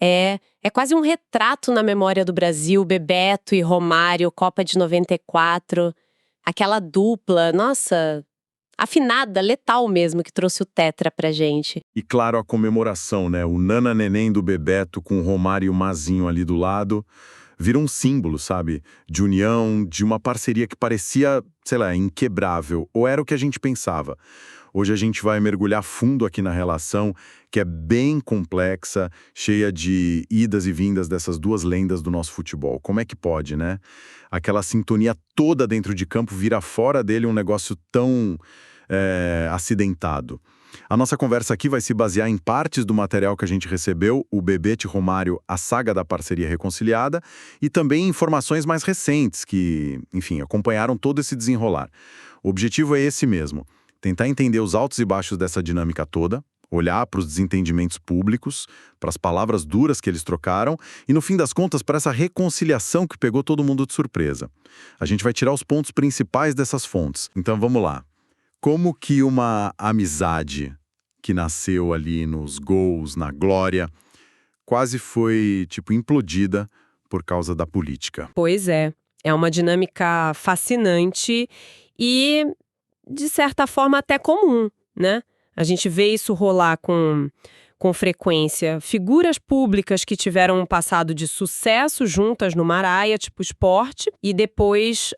É quase um retrato na memória do Brasil, Bebeto e Romário, Copa de 94, aquela dupla, nossa, afinada, letal mesmo, que trouxe o tetra pra gente. E claro, a comemoração, né? O Nana Neném do Bebeto com o Romário e o Mazinho ali do lado, vira um símbolo, sabe? De união, de uma parceria que parecia, sei lá, inquebrável, ou era o que a gente pensava. Hoje a gente vai mergulhar fundo aqui na relação, que é bem complexa, cheia de idas e vindas dessas duas lendas do nosso futebol. Como é que pode, né? Aquela sintonia toda dentro de campo vira fora dele um negócio tão acidentado. A nossa conversa aqui vai se basear em partes do material que a gente recebeu, o Bebeto e Romário, a saga da parceria reconciliada, e também informações mais recentes que, enfim, acompanharam todo esse desenrolar. O objetivo é esse mesmo. Tentar entender os altos e baixos dessa dinâmica toda, olhar para os desentendimentos públicos, para as palavras duras que eles trocaram e, no fim das contas, para essa reconciliação que pegou todo mundo de surpresa. A gente vai tirar os pontos principais dessas fontes. Então vamos lá. Como que uma amizade que nasceu ali nos gols, na glória, quase foi, implodida por causa da política? Pois é uma dinâmica fascinante e, de certa forma, até comum, né? A gente vê isso rolar com frequência. Figuras públicas que tiveram um passado de sucesso juntas numa araia, tipo esporte, e depois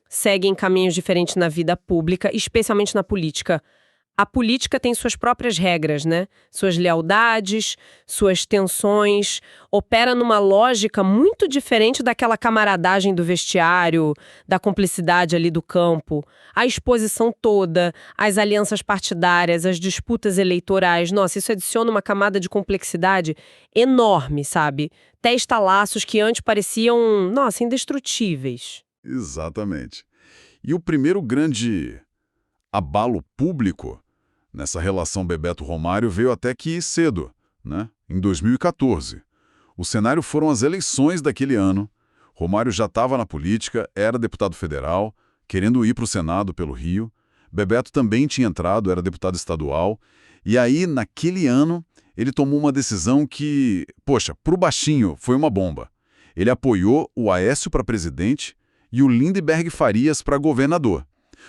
seguem caminhos diferentes na vida pública, especialmente na política. A política tem suas próprias regras, né? Suas lealdades, suas tensões, opera numa lógica muito diferente daquela camaradagem do vestiário, da cumplicidade ali do campo. A exposição toda, as alianças partidárias, as disputas eleitorais, nossa, isso adiciona uma camada de complexidade enorme, sabe? Testa laços que antes pareciam, nossa, indestrutíveis. Exatamente. E o primeiro grande abalo público nessa relação Bebeto-Romário veio até que cedo, né? Em 2014. O cenário foram as eleições daquele ano. Romário já estava na política, era deputado federal, querendo ir para o Senado pelo Rio. Bebeto também tinha entrado, era deputado estadual. E aí, naquele ano, ele tomou uma decisão que, poxa, para o baixinho foi uma bomba. Ele apoiou o Aécio para presidente e o Lindenberg Farias para governador.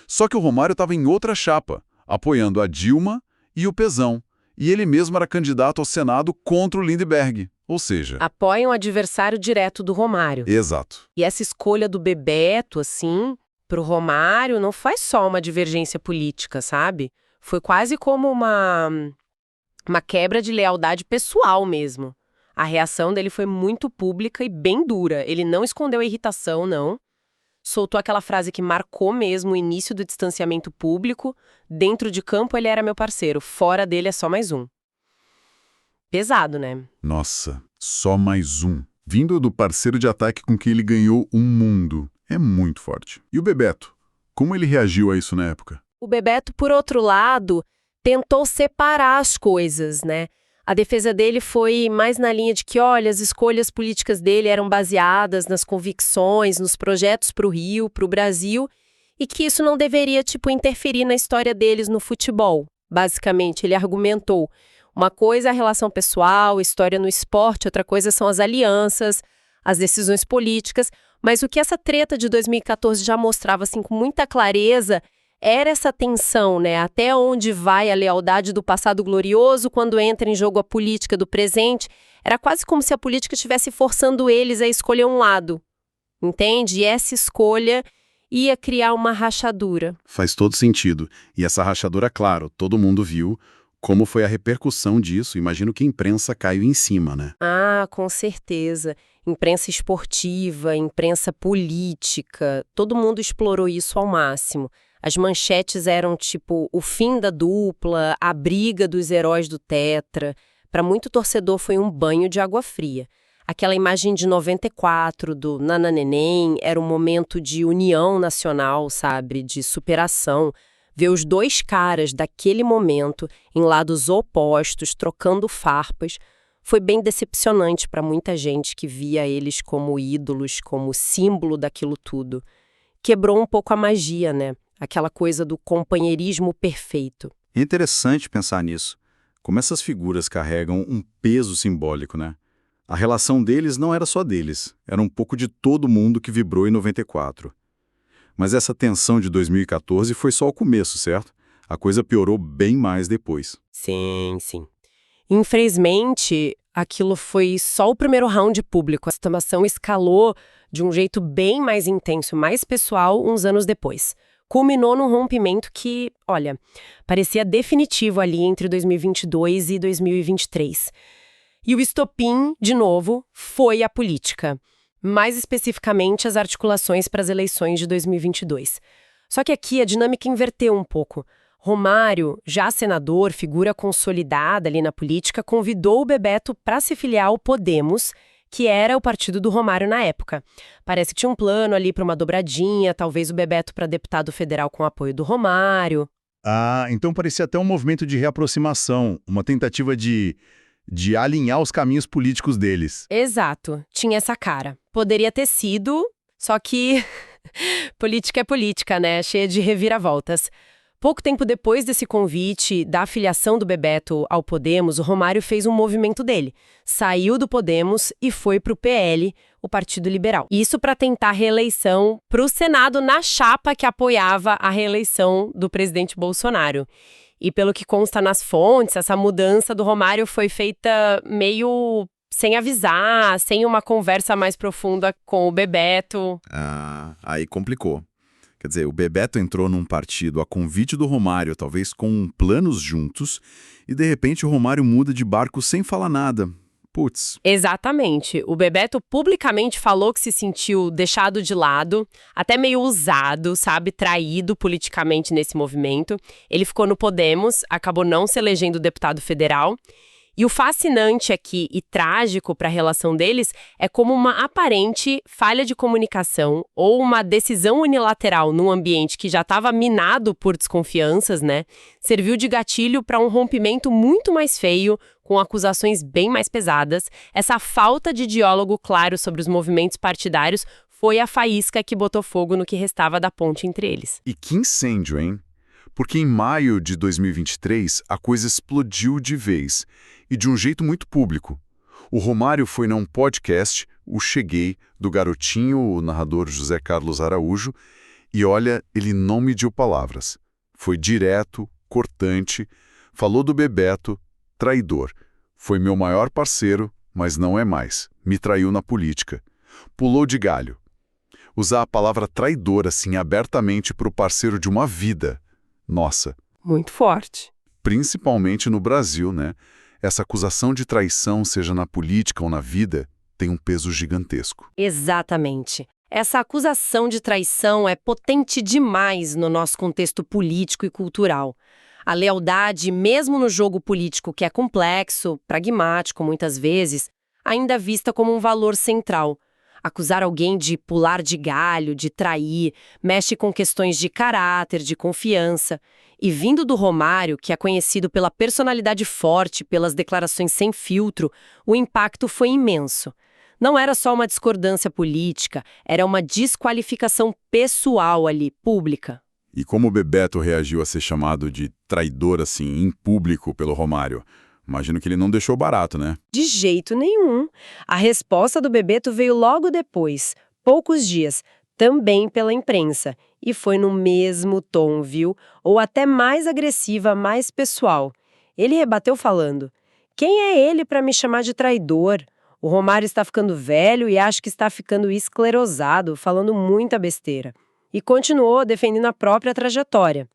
Só que o Romário estava em outra chapa, apoiando a Dilma e o Pezão. E ele mesmo era candidato ao Senado contra o Lindenberg. Ou seja... apoia um adversário direto do Romário. Exato. E essa escolha do Bebeto, assim, pro Romário, não foi só uma divergência política, sabe? Foi quase como uma quebra de lealdade pessoal mesmo. A reação dele foi muito pública e bem dura. Ele não escondeu a irritação, não. Soltou aquela frase que marcou mesmo o início do distanciamento público. Dentro de campo ele era meu parceiro, fora dele é só mais um. Pesado, né? Nossa, só mais um. Vindo do parceiro de ataque com quem ele ganhou um mundo. É muito forte. E o Bebeto? Como ele reagiu a isso na época? O Bebeto, por outro lado, tentou separar as coisas, né? A defesa dele foi mais na linha de que, olha, as escolhas políticas dele eram baseadas nas convicções, nos projetos para o Rio, para o Brasil, e que isso não deveria, interferir na história deles no futebol. Basicamente, ele argumentou. Uma coisa é a relação pessoal, história no esporte, outra coisa são as alianças, as decisões políticas, mas o que essa treta de 2014 já mostrava, assim, com muita clareza, era essa tensão, né? Até onde vai a lealdade do passado glorioso quando entra em jogo a política do presente? Era quase como se a política estivesse forçando eles a escolher um lado, entende? E essa escolha ia criar uma rachadura. Faz todo sentido. E essa rachadura, claro, todo mundo viu como foi a repercussão disso. Imagino que a imprensa caiu em cima, né? Ah, com certeza. Imprensa esportiva, imprensa política, todo mundo explorou isso ao máximo. As manchetes eram o fim da dupla, a briga dos heróis do Tetra. Para muito torcedor foi um banho de água fria. Aquela imagem de 94 do Nana Neném era um momento de união nacional, sabe? De superação. Ver os dois caras daquele momento em lados opostos, trocando farpas, foi bem decepcionante para muita gente que via eles como ídolos, como símbolo daquilo tudo. Quebrou um pouco a magia, né? Aquela coisa do companheirismo perfeito. É interessante pensar nisso. Como essas figuras carregam um peso simbólico, né? A relação deles não era só deles, era um pouco de todo mundo que vibrou em 94. Mas essa tensão de 2014 foi só o começo, certo? A coisa piorou bem mais depois. Sim, sim. Infelizmente, aquilo foi só o primeiro round público. A situação escalou de um jeito bem mais intenso, mais pessoal, uns anos depois. Culminou num rompimento que, olha, parecia definitivo ali entre 2022 e 2023. E o estopim, de novo, foi a política. Mais especificamente, as articulações para as eleições de 2022. Só que aqui a dinâmica inverteu um pouco. Romário, já senador, figura consolidada ali na política, convidou o Bebeto para se filiar ao Podemos, que era o partido do Romário na época. Parece que tinha um plano ali para uma dobradinha, talvez o Bebeto para deputado federal com apoio do Romário. Ah, então parecia até um movimento de reaproximação, uma tentativa de alinhar os caminhos políticos deles. Exato, tinha essa cara. Poderia ter sido, só que política é política, né? Cheia de reviravoltas. Pouco tempo depois desse convite, da afiliação do Bebeto ao Podemos, o Romário fez um movimento dele. Saiu do Podemos e foi para o PL, o Partido Liberal. Isso para tentar reeleição para o Senado na chapa que apoiava a reeleição do presidente Bolsonaro. E pelo que consta nas fontes, essa mudança do Romário foi feita meio sem avisar, sem uma conversa mais profunda com o Bebeto. Ah, aí complicou. Quer dizer, o Bebeto entrou num partido a convite do Romário, talvez com planos juntos, e de repente o Romário muda de barco sem falar nada. Putz. Exatamente. O Bebeto publicamente falou que se sentiu deixado de lado, até meio usado, sabe, traído politicamente nesse movimento. Ele ficou no Podemos, acabou não se elegendo deputado federal. E o fascinante aqui e trágico para a relação deles é como uma aparente falha de comunicação ou uma decisão unilateral num ambiente que já estava minado por desconfianças, né, serviu de gatilho para um rompimento muito mais feio, com acusações bem mais pesadas. Essa falta de diálogo claro sobre os movimentos partidários foi a faísca que botou fogo no que restava da ponte entre eles. E que incêndio, hein? Porque em maio de 2023 a coisa explodiu de vez, e de um jeito muito público. O Romário foi num podcast, o Cheguei, do garotinho, o narrador José Carlos Araújo, e olha, ele não mediu palavras. Foi direto, cortante, falou do Bebeto, traidor. Foi meu maior parceiro, mas não é mais. Me traiu na política. Pulou de galho. Usar a palavra traidor assim abertamente para o parceiro de uma vida. Nossa. Muito forte. Principalmente no Brasil, né? Essa acusação de traição, seja na política ou na vida, tem um peso gigantesco. Exatamente. Essa acusação de traição é potente demais no nosso contexto político e cultural. A lealdade, mesmo no jogo político que é complexo, pragmático muitas vezes, ainda é vista como um valor central. Acusar alguém de pular de galho, de trair, mexe com questões de caráter, de confiança. E vindo do Romário, que é conhecido pela personalidade forte, pelas declarações sem filtro, o impacto foi imenso. Não era só uma discordância política, era uma desqualificação pessoal ali, pública. E como o Bebeto reagiu a ser chamado de traidor assim, em público pelo Romário? Imagino que ele não deixou barato, né? De jeito nenhum. A resposta do Bebeto veio logo depois, poucos dias, também pela imprensa. E foi no mesmo tom, viu? Ou até mais agressiva, mais pessoal. Ele rebateu falando: "Quem é ele para me chamar de traidor? O Romário está ficando velho e acho que está ficando esclerosado, falando muita besteira." E continuou defendendo a própria trajetória.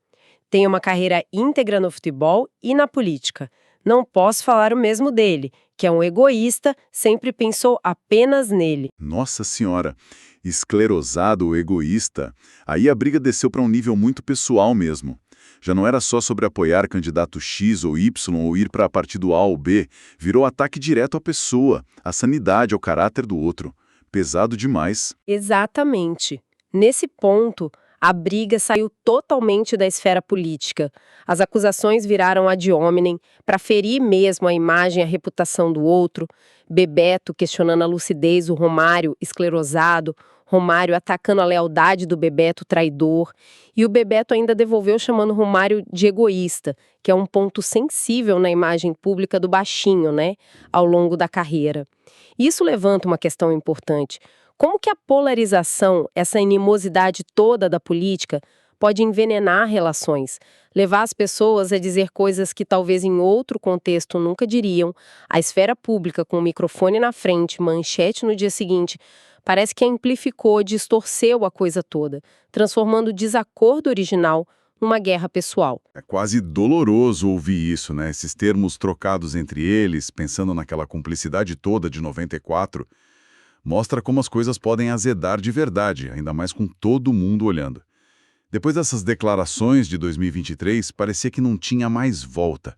Tem uma carreira íntegra no futebol e na política. Não posso falar o mesmo dele, que é um egoísta, sempre pensou apenas nele. Nossa Senhora, esclerosado, egoísta. Aí a briga desceu para um nível muito pessoal mesmo. Já não era só sobre apoiar candidato X ou Y ou ir para partido A ou B, virou ataque direto à pessoa, à sanidade, ao caráter do outro. Pesado demais. Exatamente. Nesse ponto, a briga saiu totalmente da esfera política. As acusações viraram ad hominem, para ferir mesmo a imagem e a reputação do outro. Bebeto questionando a lucidez do Romário, esclerosado. Romário atacando a lealdade do Bebeto traidor, e o Bebeto ainda devolveu chamando Romário de egoísta, que é um ponto sensível na imagem pública do baixinho, né, ao longo da carreira. Isso levanta uma questão importante. Como que a polarização, essa animosidade toda da política, pode envenenar relações, levar as pessoas a dizer coisas que talvez em outro contexto nunca diriam? A esfera pública com o microfone na frente, manchete no dia seguinte, parece que amplificou, distorceu a coisa toda, transformando o desacordo original numa guerra pessoal. É quase doloroso ouvir isso, né? Esses termos trocados entre eles, pensando naquela cumplicidade toda de 94, mostra como as coisas podem azedar de verdade, ainda mais com todo mundo olhando. Depois dessas declarações de 2023, parecia que não tinha mais volta.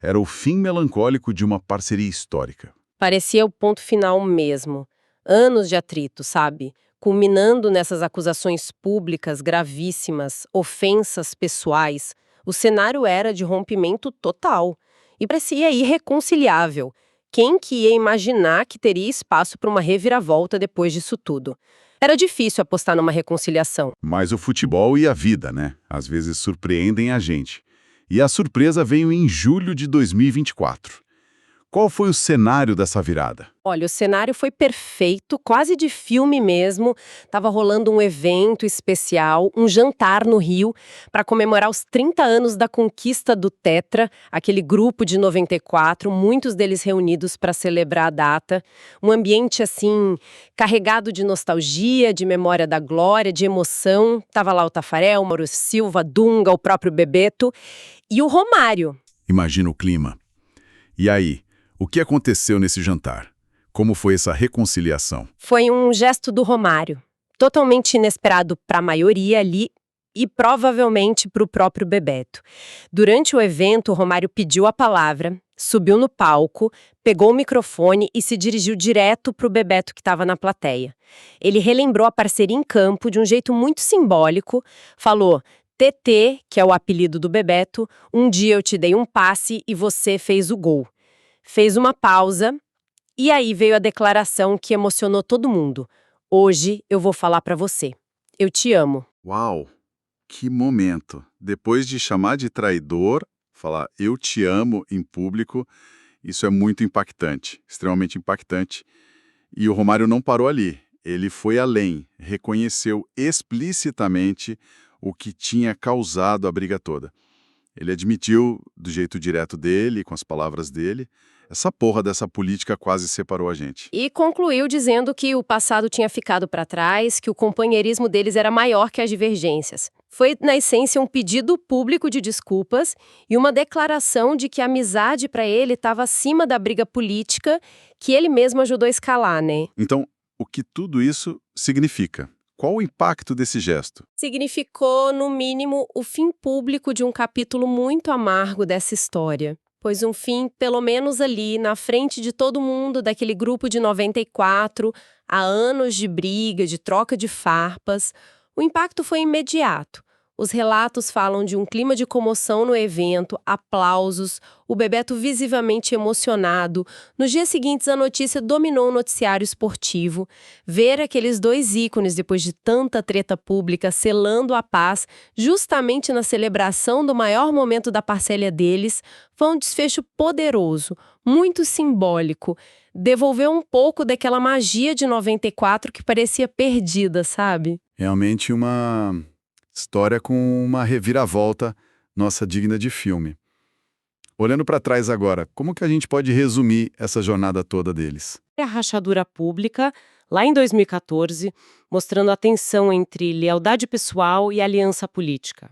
Era o fim melancólico de uma parceria histórica. Parecia o ponto final mesmo. Anos de atrito, sabe? Culminando nessas acusações públicas gravíssimas, ofensas pessoais. O cenário era de rompimento total. E parecia irreconciliável. Quem que ia imaginar que teria espaço para uma reviravolta depois disso tudo? Era difícil apostar numa reconciliação. Mas o futebol e a vida, né? Às vezes surpreendem a gente. E a surpresa veio em julho de 2024. Qual foi o cenário dessa virada? Olha, o cenário foi perfeito, quase de filme mesmo. Tava rolando um evento especial, um jantar no Rio, para comemorar os 30 anos da conquista do Tetra, aquele grupo de 94, muitos deles reunidos para celebrar a data. Um ambiente, assim, carregado de nostalgia, de memória da glória, de emoção. Tava lá o Tafarel, o Mauro Silva, Dunga, o próprio Bebeto e o Romário. Imagina o clima. E aí, o que aconteceu nesse jantar? Como foi essa reconciliação? Foi um gesto do Romário, totalmente inesperado para a maioria ali e provavelmente para o próprio Bebeto. Durante o evento, o Romário pediu a palavra, subiu no palco, pegou o microfone e se dirigiu direto para o Bebeto que estava na plateia. Ele relembrou a parceria em campo de um jeito muito simbólico, falou: TT, que é o apelido do Bebeto, um dia eu te dei um passe e você fez o gol. Fez uma pausa e aí veio a declaração que emocionou todo mundo. Hoje eu vou falar pra você. Eu te amo. Uau! Que momento! Depois de chamar de traidor, falar eu te amo em público, isso é muito impactante, extremamente impactante. E o Romário não parou ali. Ele foi além, reconheceu explicitamente o que tinha causado a briga toda. Ele admitiu, do jeito direto dele, com as palavras dele, essa porra dessa política quase separou a gente. E concluiu dizendo que o passado tinha ficado para trás, que o companheirismo deles era maior que as divergências. Foi, na essência, um pedido público de desculpas e uma declaração de que a amizade para ele estava acima da briga política que ele mesmo ajudou a escalar, né? Então, o que tudo isso significa? Qual o impacto desse gesto? Significou, no mínimo, o fim público de um capítulo muito amargo dessa história. Pois um fim, pelo menos ali, na frente de todo mundo daquele grupo de 94, há anos de briga, de troca de farpas, o impacto foi imediato. Os relatos falam de um clima de comoção no evento, aplausos, o Bebeto visivelmente emocionado. Nos dias seguintes, a notícia dominou o noticiário esportivo. Ver aqueles dois ícones, depois de tanta treta pública, selando a paz, justamente na celebração do maior momento da parceria deles, foi um desfecho poderoso, muito simbólico. Devolveu um pouco daquela magia de 94 que parecia perdida, sabe? Realmente uma história com uma reviravolta, nossa, digna de filme. Olhando para trás agora, como que a gente pode resumir essa jornada toda deles? A rachadura pública, lá em 2014, mostrando a tensão entre lealdade pessoal e aliança política.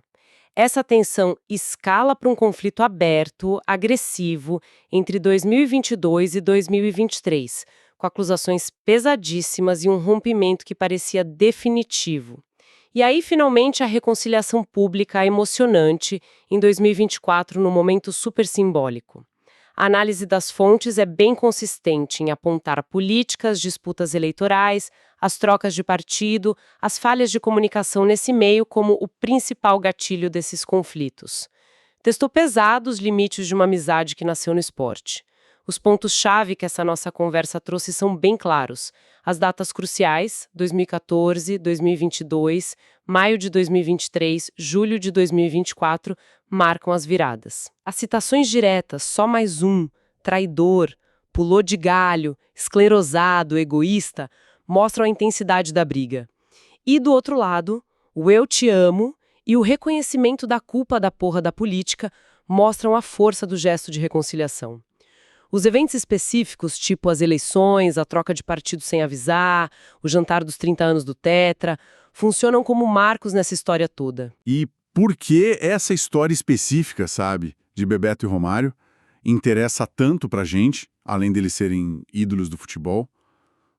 Essa tensão escala para um conflito aberto, agressivo, entre 2022 e 2023, com acusações pesadíssimas e um rompimento que parecia definitivo. E aí, finalmente, a reconciliação pública emocionante em 2024, num momento super simbólico. A análise das fontes é bem consistente em apontar políticas, disputas eleitorais, as trocas de partido, as falhas de comunicação nesse meio como o principal gatilho desses conflitos. Testou pesado os limites de uma amizade que nasceu no esporte. Os pontos-chave que essa nossa conversa trouxe são bem claros. As datas cruciais, 2014, 2022, maio de 2023, julho de 2024, marcam as viradas. As citações diretas, só mais um, traidor, pulou de galho, esclerosado, egoísta, mostram a intensidade da briga. E do outro lado, o eu te amo e o reconhecimento da culpa da porra da política mostram a força do gesto de reconciliação. Os eventos específicos, tipo as eleições, a troca de partido sem avisar, o jantar dos 30 anos do Tetra, funcionam como marcos nessa história toda. E por que essa história específica, sabe, de Bebeto e Romário, interessa tanto pra gente, além deles serem ídolos do futebol?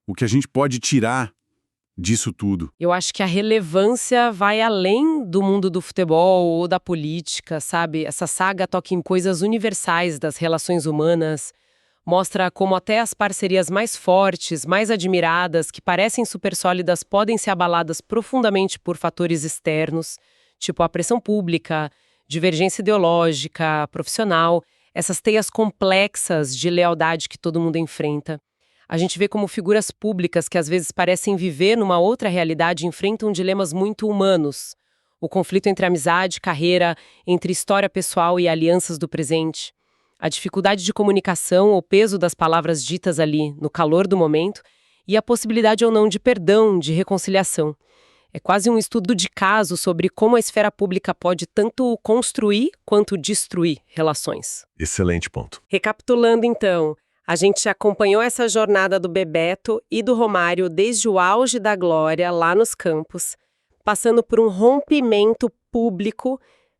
O que a gente pode tirar disso tudo? Eu acho que a relevância vai além do mundo do futebol ou da política, sabe? Essa saga toca em coisas universais das relações humanas, mostra como até as parcerias mais fortes, mais admiradas, que parecem super sólidas, podem ser abaladas profundamente por fatores externos, tipo a pressão pública, divergência ideológica, profissional, essas teias complexas de lealdade que todo mundo enfrenta. A gente vê como figuras públicas que às vezes parecem viver numa outra realidade enfrentam dilemas muito humanos. O conflito entre amizade, carreira, entre história pessoal e alianças do presente. A dificuldade de comunicação, o peso das palavras ditas ali, no calor do momento, e a possibilidade ou não de perdão, de reconciliação. É quase um estudo de caso sobre como a esfera pública pode tanto construir quanto destruir relações. Excelente ponto. Recapitulando então, a gente acompanhou essa jornada do Bebeto e do Romário desde o auge da glória lá nos campos, passando por um rompimento público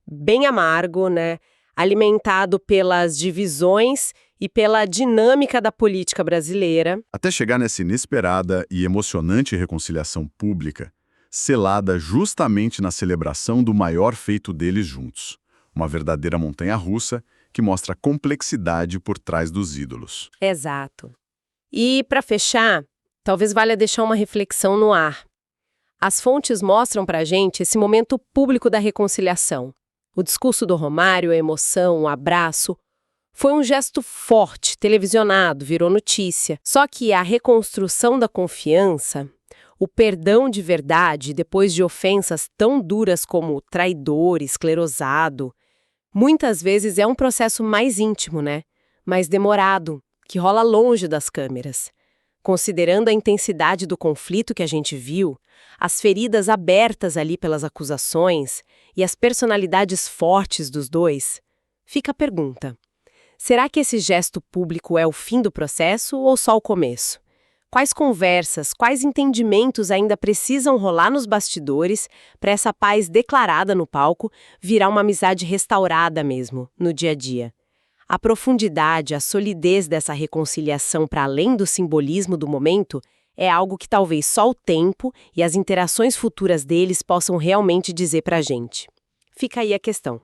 bem amargo, né? Alimentado pelas divisões e pela dinâmica da política brasileira. Até chegar nessa inesperada e emocionante reconciliação pública, selada justamente na celebração do maior feito deles juntos. Uma verdadeira montanha-russa que mostra a complexidade por trás dos ídolos. Exato. E, para fechar, talvez valha deixar uma reflexão no ar. As fontes mostram pra gente esse momento público da reconciliação. O discurso do Romário, a emoção, o abraço, foi um gesto forte, televisionado, virou notícia. Só que a reconstrução da confiança, o perdão de verdade depois de ofensas tão duras como traidor, esclerosado, muitas vezes é um processo mais íntimo, né? Mais demorado, que rola longe das câmeras. Considerando a intensidade do conflito que a gente viu, as feridas abertas ali pelas acusações e as personalidades fortes dos dois, fica a pergunta: será que esse gesto público é o fim do processo ou só o começo? Quais conversas, quais entendimentos ainda precisam rolar nos bastidores para essa paz declarada no palco virar uma amizade restaurada mesmo, no dia a dia? A profundidade, a solidez dessa reconciliação para além do simbolismo do momento é algo que talvez só o tempo e as interações futuras deles possam realmente dizer para a gente. Fica aí a questão.